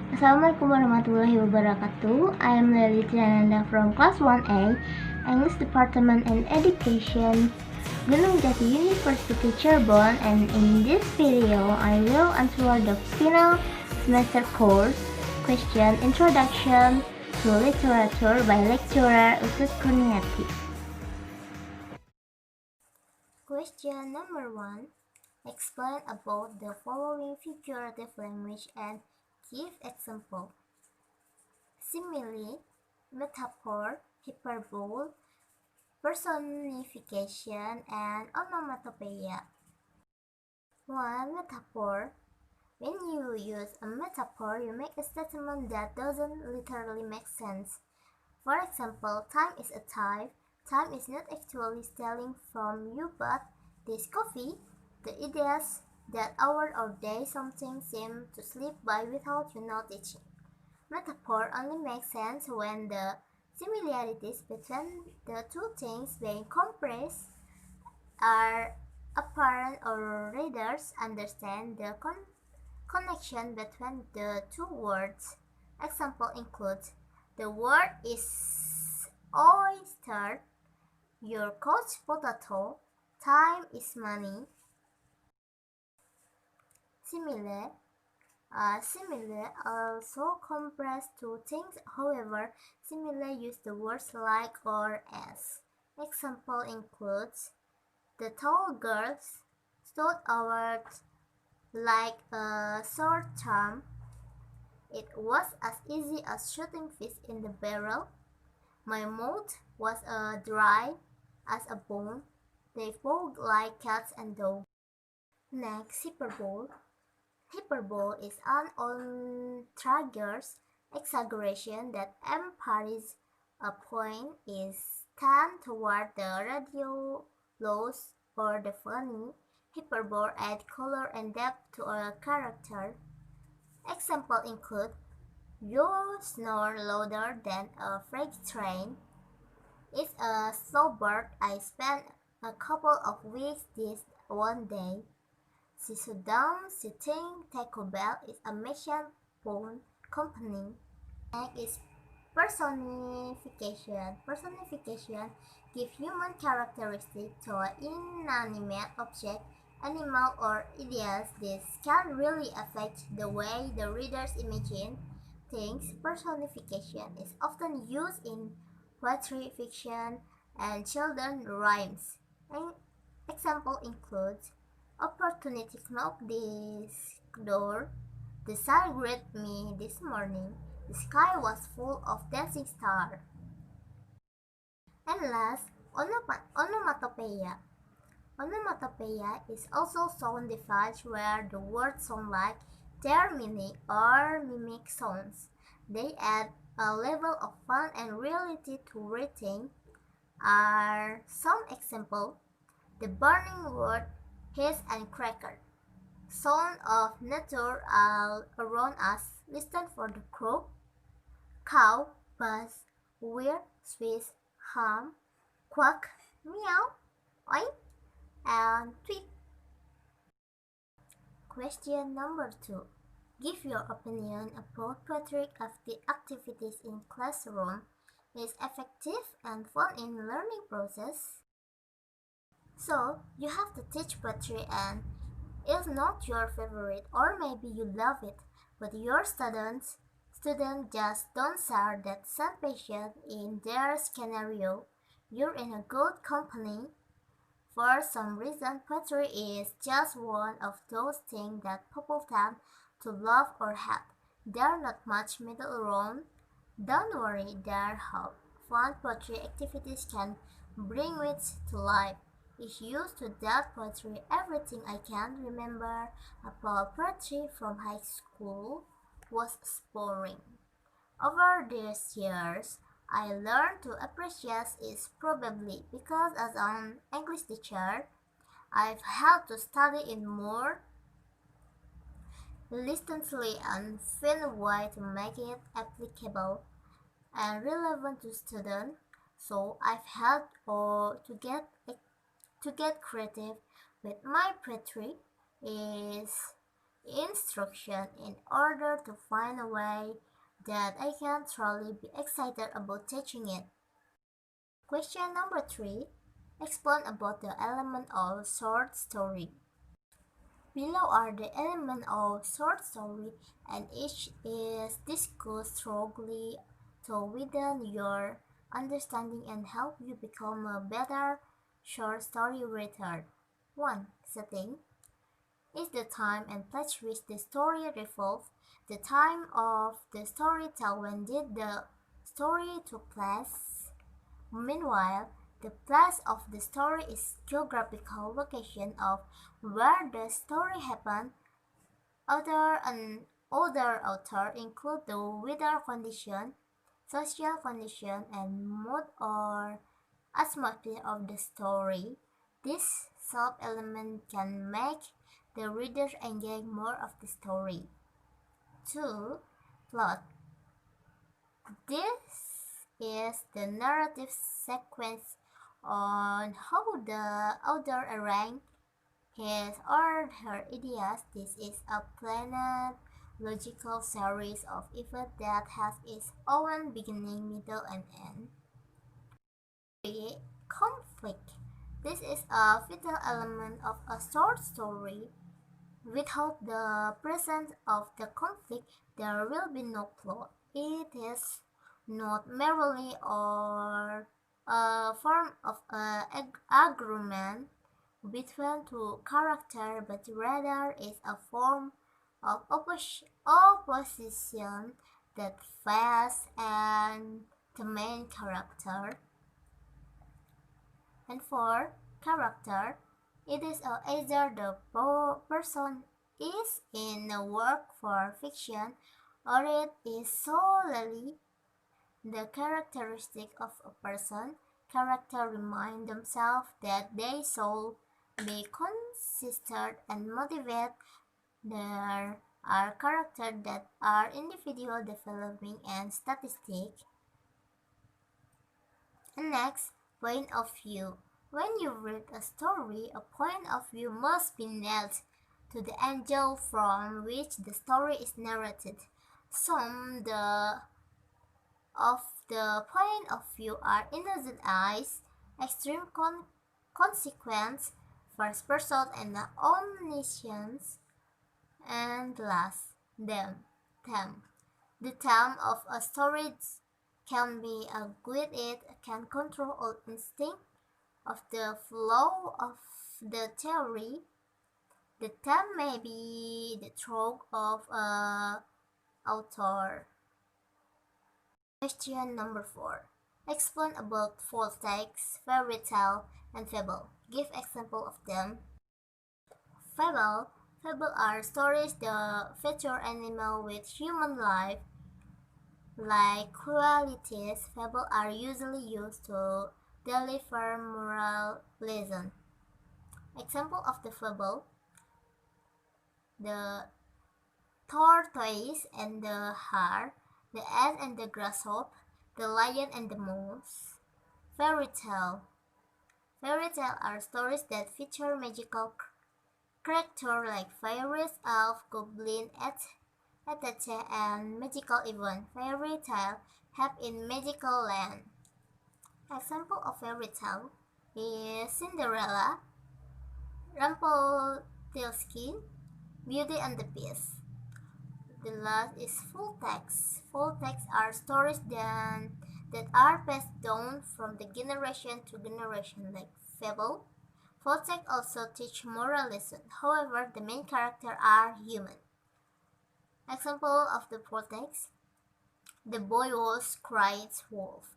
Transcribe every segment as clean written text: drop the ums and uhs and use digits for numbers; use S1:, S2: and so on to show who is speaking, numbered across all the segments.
S1: Assalamualaikum warahmatullahi wabarakatuh. I am Lely Triananda from Class 1A, English Department and Education, Gunung Jati University Cirebon, and in this video, I will answer the final semester course question Introduction to Literature by lecturer Utut Kurniati. Question number 1. Explain about the following figurative language and give example. Simile, metaphor, hyperbole, personification, and onomatopoeia. 1. Metaphor. When you use a metaphor, you make a statement that doesn't literally make sense. For example, time is a type. Time is not actually stealing from you, but this coffee, the ideas that hour or day something seems to slip by without you noticing. Metaphor only makes sense when the similarities between the two things being compressed are apparent or readers understand the connection between the two words. Example includes, the word is oyster, your coach potato, time is money. Simile also compress two things, however, simile use the words like or as. Example includes, the tall girl stood out like a sore thumb. It was as easy as shooting fish in the barrel. My mouth was dry as a bone. They fought like cats and dogs. Next, hyperbole. Hyperbole is an outrageous exaggeration that emphasizes a point is tend toward the ridiculous or the funny. Hyperbole add color and depth to a character. Examples include, you snore louder than a freight train. It's a slow bird. I spent a couple of weeks this one day. Si sedang sitting Taco Bell is a Mexican phone company. Next is personification. Personification gives human characteristics to an inanimate object, animal, or ideas. This can really affect the way the readers imagine things. Personification is often used in poetry, fiction, and children's rhymes. An example includes, opportunity knocked this door. The sun greeted me this morning. The sky was full of dancing stars. And last, onomatopoeia. Onomatopoeia is also sound device where the words sound like their meaning or mimic sounds. They add a level of fun and reality to reading. Are some examples: the burning wood, hiss and cracker. Sound of nature all around us. Listen for the crow, cow, buzz, whir, swish, hum, quack, meow, oink, and tweet. Question number 2. Give your opinion about poetry activities in classroom. Is effective and fun in learning process. So, you have to teach poetry and it's not your favorite, or maybe you love it, but your students just don't share that same passion in their scenario. You're in a good company. For some reason, poetry is just one of those things that people tend to love or hate. There's not much middle ground. Don't worry, there are fun poetry activities can bring wits to life. Is used to that poetry. Everything I can remember about poetry from high school was boring. Over these years, I learned to appreciate it probably because as an English teacher, I've had to study it more diligently and find a way to make it applicable and relevant to students. So I've had to get creative with my poetry. Is instruction in order to find a way that I can truly be excited about teaching it. Question number 3. Explain about the element of short story. Below are the elements of short story, and each is discussed thoroughly to widen your understanding and help you become a better short story writer. 1. Setting is the time and place which the story revolves. The time of the story tell when did the story took place. Meanwhile, the place of the story is geographical location of where the story happened. Other author include the weather condition, social condition, and mood or atmosphere of the story. This sub-element can make the reader engage more of the story. 2. Plot. This is the narrative sequence on how the author arranged his or her ideas. This is a planned, logical series of events that has its own beginning, middle, and end. 3. Conflict. This is a vital element of a short story. Without the presence of the conflict, there will be no plot. It is not merely or a form of agreement between two characters, but rather is a form of opposition that face and the main character. And for character, it is either the person is in a work for fiction or it is solely the characteristic of a person. Character remind themselves that they should be consistent and motivate. There are characters that are individual developing and statistic. And next, point of view. When you read a story, a point of view must be nailed to the angle from which the story is narrated. Some of the point of view are innocent eyes, extreme consequence, first person, and omniscience, and last, them. The theme of a story can be a good it can control all instinct of the flow of the theory. The theme may be the stroke of a author. Question number 4. Explain about folk tales, fairy tale, and fable. Give example of them. Fable are stories that feature animal with human life. Like qualities, fables are usually used to deliver moral lesson. Example of the fable: the tortoise and the hare, the ant and the grasshopper, the lion and the mouse. Fairy tale. Fairy tale are stories that feature magical characters like fairies, elf, goblin, etc. and magical event. Fairy tale happen in magical land. Example of fairy tale is Cinderella, Rumpelstiltskin, Beauty and the Beast. The last is full text. Full text are stories that are passed down from the generation to generation like fable. Full text also teach moral lesson. However, the main characters are human. Example of the full text: the boy was cried wolf.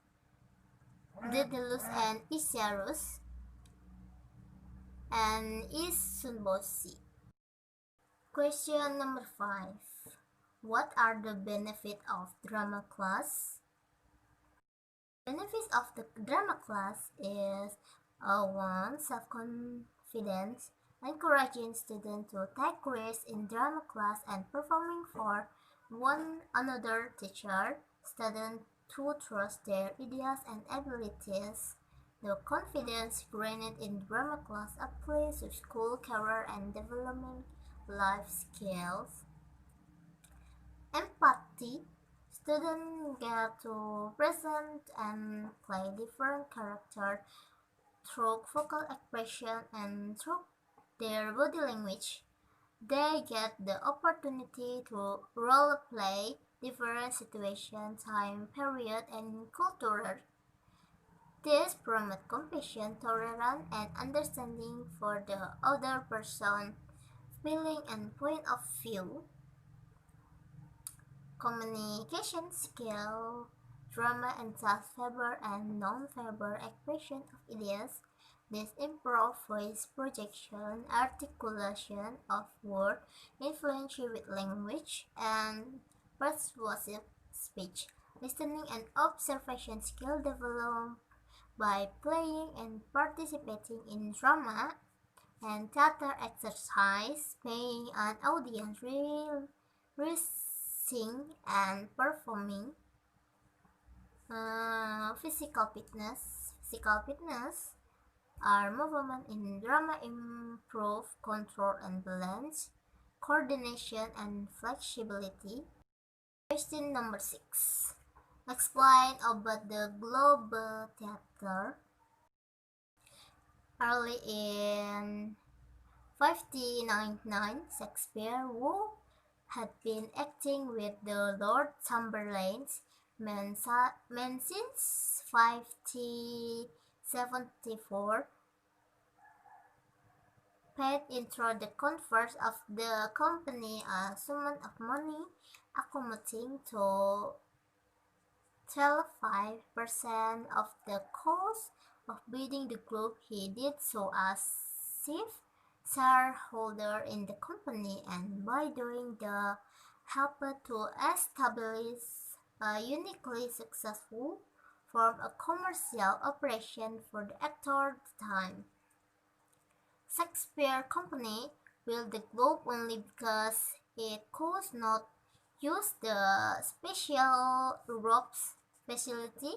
S1: Daedalus and Icarus and Isunbosi. Question number 5. What are the benefits of drama class? Benefits of the drama class is 1. Self-confidence, encouraging students to take risks in drama class and performing for one another teacher, students to trust their ideas and abilities. The confidence gained in drama class applies to school career and development life skills. Empathy. Students get to present and play different characters through vocal expression and through their body language. They get the opportunity to role play different situations, time period, and culture. This promotes compassion, tolerance, and understanding for the other person's feeling and point of view. Communication skill, drama and self-verbal and non-verbal expression of ideas. This improve voice projection, articulation of word, influential with language, and persuasive speech. Listening and observation skill developed by playing and participating in drama and theater exercise, paying an audience, rehearsing and performing. Physical fitness are movement in drama improve control and balance, coordination and flexibility. Question number 6. Explain about the global theater. Early in 1599, Shakespeare, who had been acting with the Lord Chamberlain's men since 1574, paid into the coffers of the company a sum of money amounting to 12% of the cost of building the group. He did so as chief shareholder in the company, and by doing the helped to establish a uniquely successful form of commercial operation for the actor time. Shakespeare Company built the globe only because it could not use the special ropes facility,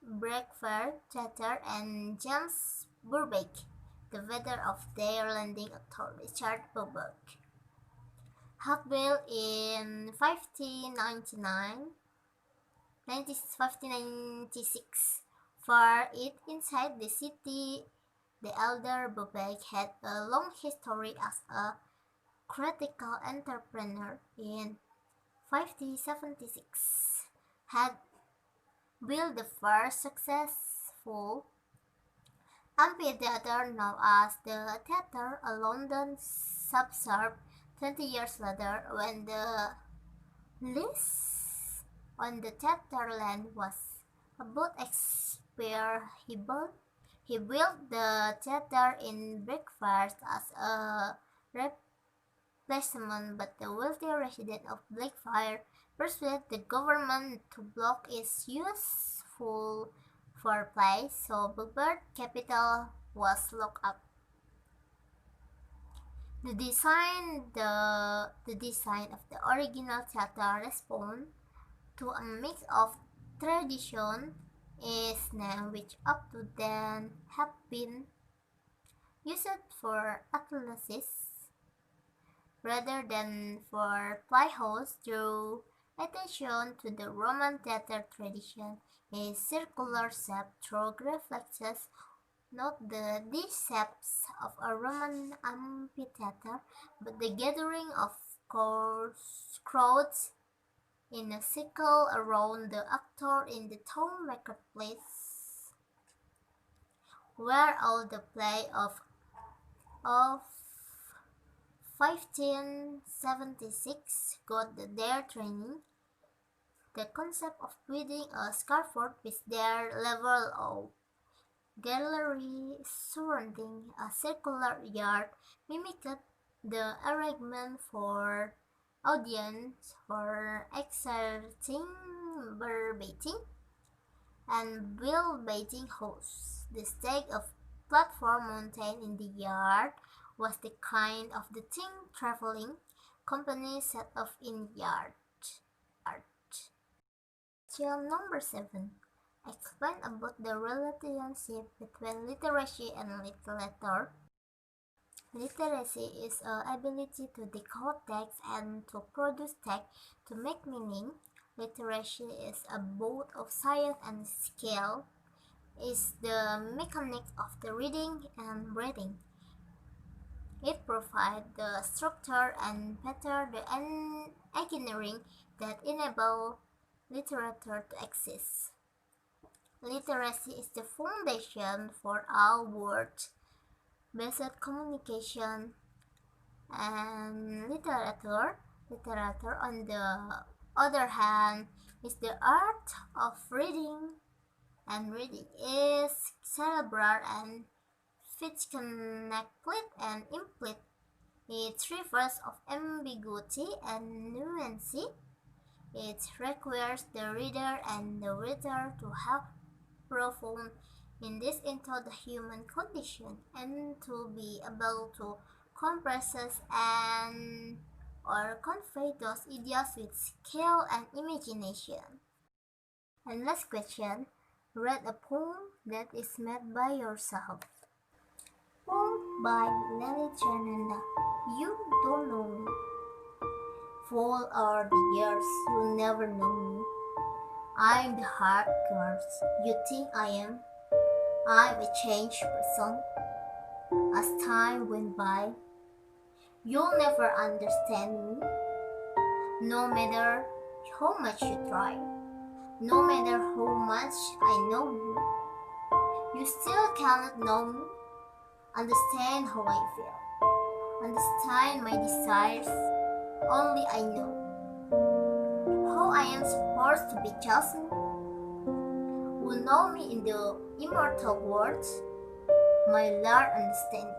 S1: Breakfast Theatre, and James Burbank, the veteran of their landing actor Richard Burbank, had built in 1596. For it inside the city, the elder Burbank had a long history as a critical entrepreneur. In 1576, had built the first successful amphitheatre known as the Theatre, a London suburb. 20 years later, when the lease on the theatre land was about expired, he built the theatre in Breakfast as a replacement, but the wealthy residents of Blackfriars persuaded the government to block its useful for play, so Bluebird Capital was locked up. The design of the original theater responds to a mix of tradition is name which up to then have been used for athletics rather than for playhouse. Drew attention to the Roman theater tradition. A circular shape through reflexes, not the decepts of a Roman amphitheater, but the gathering of crowds in a circle around the actor in the town marketplace, where all the play of 1576 got their training. The concept of building a scaffold with their level of gallery surrounding a circular yard mimicked the arrangement for audience for exerting verbatim and bill baiting hosts. The stage of platform mounted in the yard was the kind of the thing traveling company set off in yard. Question number 7. Explain about the relationship between literacy and literature. Literacy is the ability to decode text and to produce text to make meaning. Literacy is a both of science and skill. It's the mechanics of the reading and writing. It provides the structure and pattern the engineering that enable literature to exist. Literacy is the foundation for all word-based communication and literature. Literature, on the other hand, is the art of reading, and reading is cerebral and connected and implicit. It refers of ambiguity and nuance. It requires the reader and the reader to have profound insight into the human condition and to be able to compress and or convey those ideas with skill and imagination. And last question, read a poem that is made by yourself. Poem by Lely Triananda. You don't know me. Full are the years you'll never know me. I'm the hard girl you think I am. I'm a changed person. As time went by, you'll never understand me. No matter how much you try, no matter how much I know you, you still cannot know me. Understand how I feel. Understand my desires. Only I know how I am supposed to be chosen. Who know me in the immortal words, my Lord understand.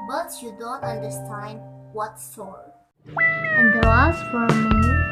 S1: But you don't understand what's soul. And the last for me,